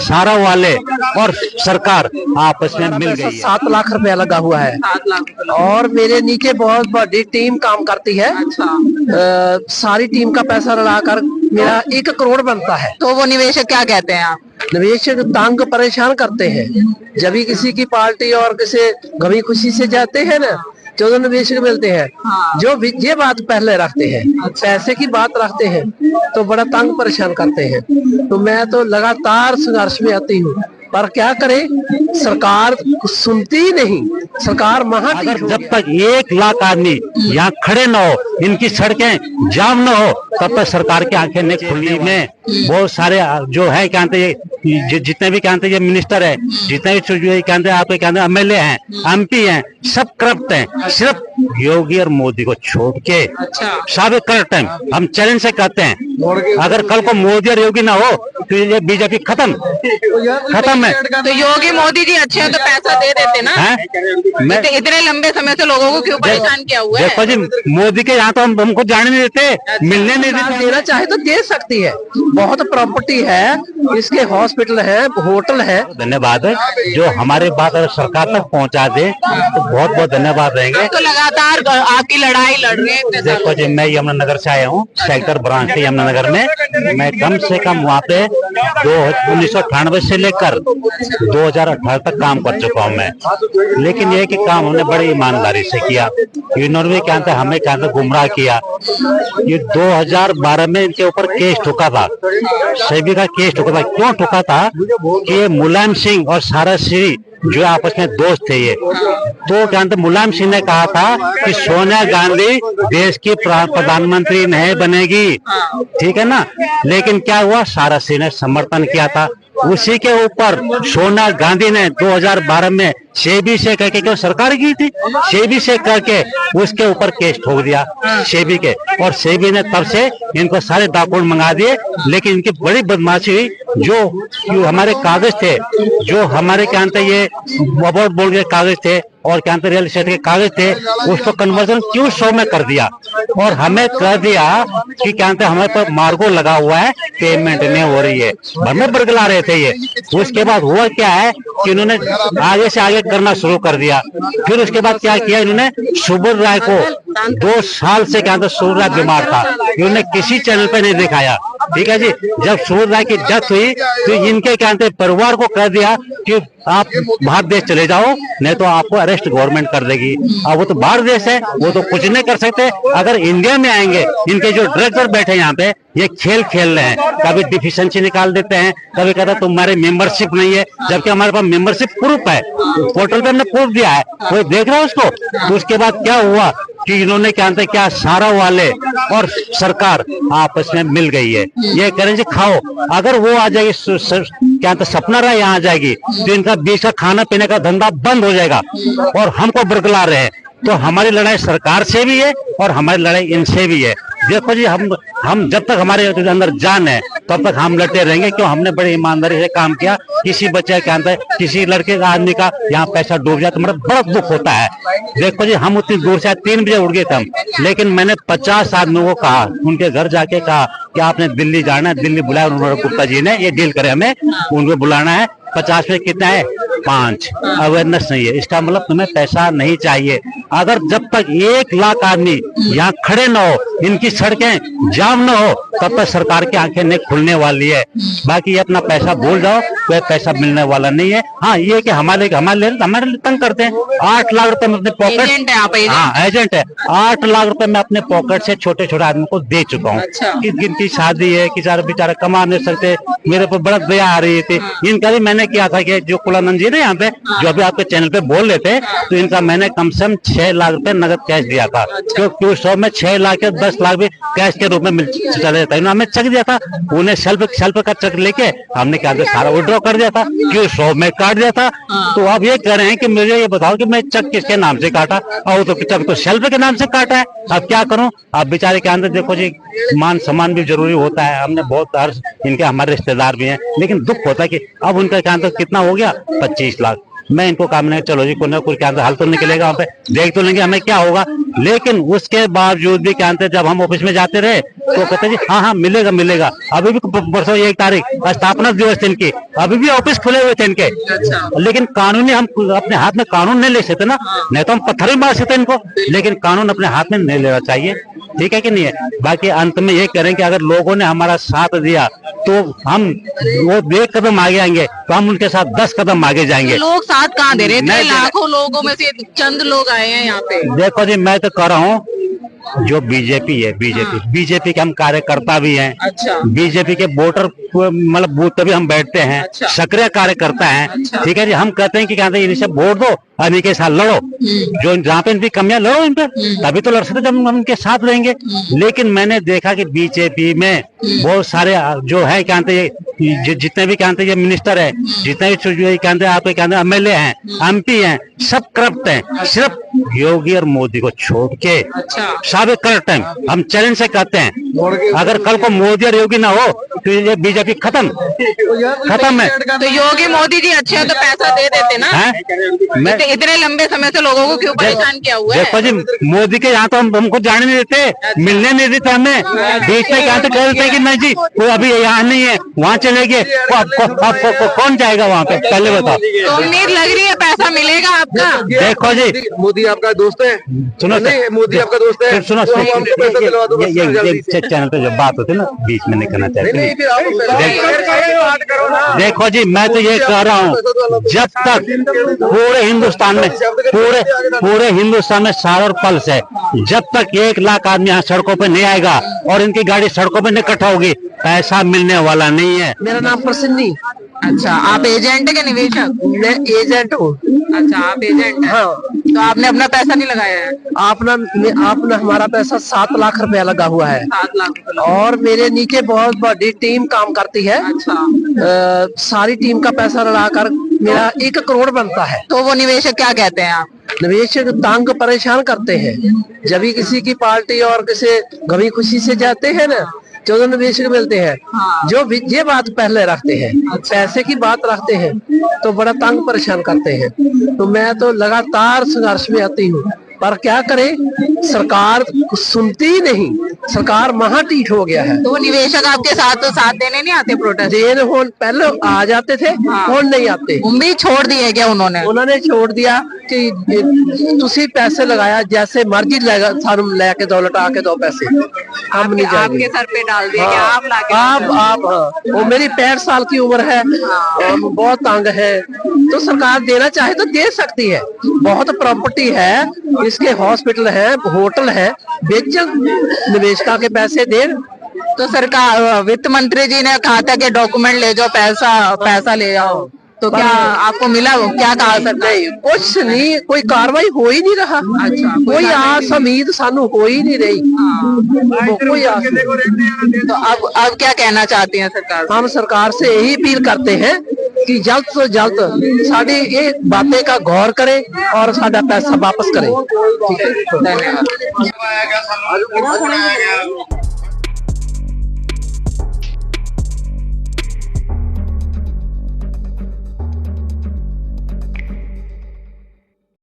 सारा वाले और सरकार आपस में मिल गई। 7 लाख रुपया लगा हुआ है 7 लाख और मेरे नीचे बहुत बड़ी टीम काम करती है। सारी टीम का पैसा रलाकर मेरा 1 करोड़ बनता है। तो वो निवेशक क्या कहते हैं आप? निवेशक तंग परेशान करते हैं। जब भी किसी की पार्टी और किसी गमी खुशी से जाते हैं ना, 14 निवेशक मिलते हैं जो भी ये बात पहले रखते हैं, पैसे की बात रखते हैं तो बड़ा तंग परेशान करते हैं। तो मैं तो लगातार संघर्ष में आती हूँ, पर क्या करे, सरकार सुनती ही नहीं। सरकार अगर जब तक 1 लाख आदमी यहाँ खड़े न हो, इनकी सड़कें जाम न हो, तब तक सरकार की आंखें नहीं खुलनी। में बहुत सारे जो है क्या कहते हैं, जितने भी कहते हैं ये मिनिस्टर है, जितने भी कहते हैं आपके कहते हैं एमएलए हैं, एमपी हैं, सब करप्ट हैं। सिर्फ योगी और मोदी को छोड़ के सब करप्ट हैं। हम चैलेंज से कहते हैं, अगर कल को मोदी और योगी ना हो तो ये बीजेपी खत्म है। तो योगी मोदी जी अच्छे हैं तो पैसा दे देते ना। मैं इतने लंबे समय से लोगों को क्यों परेशान किया हुआ है? देखो जी, मोदी के यहाँ तो हमको जाने नहीं देते, मिलने नहीं देते। देना चाहे तो दे सकती है, बहुत प्रॉपर्टी है, इसके हॉस्पिटल है, होटल है। धन्यवाद है जो हमारे बात अगर सरकार तक पहुँचा दे तो बहुत बहुत धन्यवाद रहेंगे। तो लगातार आपकी लड़ाई लड़ रहे हैं। देखो जी, मैं यमुनानगर से आया हूँ, सेक्टर ब्रांच के यमुनानगर में। मैं कम से कम वहाँ पे 1998 से लेकर 2018 तक काम कर चुका हूँ मैं। लेकिन ये कि काम हमने बड़ी ईमानदारी से किया। इन्होंने क्या था, हमें क्या था, गुमराह किया। ये 2012 में इनके ऊपर केस ठुका था, सेबी का केस ठुका था। क्यों ठुका था कि ये मुलायम सिंह और सारा श्री जो आपस में दोस्त थे ये, तो क्या मुलायम सिंह ने कहा था कि सोनिया गांधी देश की प्रधानमंत्री नहीं बनेगी, ठीक है ना। लेकिन क्या हुआ, सारा सिंह ने समर्थन किया था। उसी के ऊपर सोनिया गांधी ने 2012 में सेबी से करके, क्यों सरकार की थी, सेबी से करके उसके ऊपर केस ठोक दिया सेबी के। और सेबी ने तब से इनको सारे डॉक्यूमेंट मंगा दिए। लेकिन इनकी बड़ी बदमाशी हुई, जो हमारे कागज थे, जो हमारे क्या कहते ये अबाउट बोर्ड के कागज थे और क्या कहते रियल एस्टेट के कागज थे, उसको कन्वर्जन क्यों 100 में कर दिया। और हमें कह दिया कि क्या कहते हमारे पर मार्गो लगा हुआ है, पेमेंट नहीं हो रही है। हमें बरगला रहे थे ये। उसके बाद हुआ क्या है कि इन्होंने आगे से आगे करना शुरू कर दिया। फिर उसके बाद क्या किया, इन्होंने सुबोध राय को 2 साल से क्या सुबोध राय बीमार था, इन्होंने किसी चैनल पे नहीं दिखाया, ठीक है जी। जब सुबोध राय की डेथ हुई तो इनके क्या कहते परिवार को कह दिया कि आप बाहर देश चले जाओ, नहीं तो आपको अरेस्ट गवर्नमेंट कर देगी। अब वो तो बाहर देश है, वो तो कुछ नहीं कर सकते। अगर इंडिया में आएंगे, इनके जो डायरेक्टर बैठे यहाँ पे, ये खेल खेल रहे हैं। कभी डिफिशिएंसी निकाल देते हैं, कभी कहते हैं तुम्हारी मेंबरशिप नहीं है, जबकि हमारे पास मेंबरशिप प्रूफ है, पोर्टल पे हमने प्रूफ दिया है, कोई देख रहा है उसको। तो उसके बाद क्या हुआ कि इन्होंने क्या सारा वाले और सरकार आपस में मिल गई है। ये करेंगे खाओ, अगर वो आ जाएगी सपना राय यहाँ आ जाएगी तो इनका बीच का खाना पीने का धंधा बंद हो जाएगा और हमको बरगला रहे हैं। तो हमारी लड़ाई सरकार से भी है और हमारी लड़ाई इनसे भी है। देखो जी, हम जब तक हमारे अंदर जान है तब तक हम लड़ते रहेंगे। क्यों, हमने बड़ी ईमानदारी से काम किया। किसी बच्चे के अंदर, किसी लड़के का आदमी का यहाँ पैसा डूब जाए तो हमारा बड़ा दुख होता है। देखो जी, हम उतनी दूर से 3 बजे उड़ गए थे हम, लेकिन मैंने 50 आदमियों को कहा, उनके घर जाके कहा कि आपने दिल्ली जाना है। दिल्ली बुलाया उन्होंने, गुप्ता जी ने ये डील करे, हमें उनको बुलाना है। 50 में कितना है, 5। अवेयरनेस नहीं है, इसका मतलब तुम्हें पैसा नहीं चाहिए। अगर जब तक 1 लाख आदमी यहाँ खड़े न हो, इनकी सड़कें जाम न हो, तब तक सरकार की आंखें नहीं खुलने वाली है। बाकी ये अपना पैसा भूल जाओ, कोई पैसा मिलने वाला नहीं है। हाँ, ये कि हमारे लिए तंग करते हैं। 8 लाख रुपए में अपने पॉकेट, हाँ एजेंट है, 8 लाख रुपए मैं अपने पॉकेट से छोटे छोटे आदमी को दे चुका हूँ। जिनकी शादी है, किसी बेचारा कमा नहीं सकते, मेरे पर बड़ा दया आ रही थी। इनका भी मैंने किया था कि जो कुलानंद जी ने यहाँ पे जो अभी आपके चैनल पे बोल रहे थे, तो इनका मैंने कम से कम 6 लाख रुपए नगद कैश दिया था। क्योंकि 100 में 6 लाख या 10 लाख भी कैश के रूप में चले जाता है। इन्होंने हमें चेक दिया था, उन्हें सेल्फ का चेक लेके हमने क्या सारा विड्रॉ कर दिया था, क्यों 100 में काट दिया था। तो अब ये कह रहे हैं कि मुझे ये बताओ कि मैं चेक किसके नाम से काटा, और तो चेक तो सेल्फ के नाम से काटा है। अब क्या करूं, अब बेचारे के अंदर देखो जी, मान सम्मान भी जरूरी होता है। हमने बहुत हर्ष, इनके हमारे रिश्तेदार भी हैं, लेकिन दुख होता है कि अब उनका क्या अंदर कितना हो गया, 25 लाख। मैं इनको काम नहीं, चलो जी कुछ ना कुछ क्या हल तो निकलेगा, वहाँ पे देख तो लेंगे हमें क्या होगा। लेकिन उसके बावजूद भी क्या जब हम ऑफिस में जाते रहे तो कहते जी हाँ हाँ मिलेगा मिलेगा। अभी भी परसों 1 तारीख स्थापना दिवस थे इनकी, अभी भी ऑफिस खुले हुए थे इनके। लेकिन कानूनी हम अपने हाथ में कानून नहीं ले सकते ना, नहीं तो हम पत्थर ही मार सकते इनको, लेकिन कानून अपने हाथ में नहीं लेना चाहिए। ठीक है कि नहीं है। बाकी अंत में ये करें कि अगर लोगों ने हमारा साथ दिया तो हम वो 1 कदम आगे आएंगे, तो हम उनके साथ 10 कदम आगे जाएंगे। लोग साथ कहाँ दे रहे थे? लाखों लोगों में से चंद लोग आए हैं यहाँ पे। देखो जी मैं तो कह रहा हूँ जो बीजेपी है, बीजेपी के हम कार्यकर्ता भी हैं। अच्छा। बीजेपी के वोटर मतलब बूथ पे भी हम बैठते हैं। अच्छा। सक्रिय कार्यकर्ता हैं। अच्छा। ठीक है जी। हम कहते हैं कि कहते हैं इनसे वोट दो, इन्हीं के साथ लड़ो, जो जहाँ पे इनकी कमियां लड़ो इन पे, तभी तो लड़ सकते जब हम इनके साथ रहेंगे। लेकिन मैंने देखा कि बीजेपी में बहुत सारे जो है कहते हैं जितने भी कहते हैं ये मिनिस्टर है, जितने भी कहते हैं आपके कहते हैं एमएलए हैं, एमपी हैं, सब करप्ट हैं। सिर्फ योगी और मोदी को छोड़ के सब करप्ट हैं। हम चैलेंज से कहते हैं अगर कल को मोदी और योगी ना हो तो ये बीजेपी खत्म है। तो योगी मोदी जी अच्छे हैं तो पैसा दे देते ना। मैं इतने लंबे समय से लोगों को क्यों परेशान किया हुआ है? देखो जी मोदी के यहाँ तो हमको जाने नहीं देते, मिलने नहीं देते हमें। बीच में कहते कह देते कि नहीं जी कोई अभी यहाँ नहीं है, वहाँ चले गए। कौन जाएगा वहाँ पे? पहले बताओ। तो उम्मीद लग रही है पैसा मिलेगा आपका? देखो जी मोदी आपका दोस्त है। सुनो मोदी आपका दोस्त है। सुनो चैनल पे जब बात होती है ना बीच में नहीं करना चाहिए। देखो जी मैं तो ये कह रहा हूँ जब तक पूरे हिंदुस्तान में सार और पल्स है, जब तक 1 लाख आदमी यहाँ सड़कों पे नहीं आएगा और इनकी गाड़ी सड़कों पे नहीं इकट्ठा होगी, पैसा मिलने वाला नहीं है। मेरा नाम प्रसन्नी। अच्छा, आप एजेंट के निवेशक? मैं एजेंट हूँ। अच्छा, आप एजेंट हैं। हाँ। तो आपने अपना पैसा नहीं लगाया है? आपने हमारा पैसा 7 लाख रुपया लगा हुआ है। 7 लाख। और मेरे नीचे बहुत बड़ी टीम काम करती है। अच्छा। सारी टीम का पैसा लगाकर मेरा 1 करोड़ बनता है। तो वो निवेशक क्या कहते हैं? आप निवेशक तंग परेशान करते हैं। जब भी किसी की पार्टी और किसी गमी खुशी से जाते हैं ना, 14 निवेशक मिलते हैं। हाँ। जो ये बात पहले रखते हैं, पैसे की बात रखते हैं, तो बड़ा तंग परेशान करते हैं। तो मैं तो लगातार संघर्ष में आती हूँ, पर क्या करे, सरकार सुनती ही नहीं। सरकार महाटीठ हो गया है। तो वो निवेशक आपके साथ देने नहीं आते? प्रोटेस्ट देने पहले आ जाते थे। हाँ। और नहीं आते। उम्मीद छोड़ दी है क्या उन्होंने छोड़ दिया कि तुसी पैसे लगाया जैसे मर्जी सानू लेके दो, लटा के दो पैसे, हम नहीं जाएंगे। आपके सर पे डाल दिया। हाँ। आप लाके आप हाँ। वो मेरी 65 साल की उम्र है। हाँ। बहुत तंग है। तो सरकार देना चाहे तो दे सकती है। बहुत प्रॉपर्टी है, इसके हॉस्पिटल है, होटल है, बेचन निवेशका के पैसे दे। तो सरकार वित्त मंत्री जी ने कहा था कि डॉक्यूमेंट ले जाओ, पैसा ले जाओ, तो क्या आपको मिला? वो क्या कहा सर? नहीं, कुछ नहीं, कोई कार्रवाई हो ही नहीं रहा। अच्छा, कोई आस उम्मीद सानू हो ही नहीं रही। कोई आस। तो अब क्या कहना चाहती हैं सरकार? हम सरकार से यही अपील करते हैं कि जल्द से जल्द साड़ी ये बातें का गौर करें और साड़ा पैसा वापस करें। ठीक है, धन्यवाद।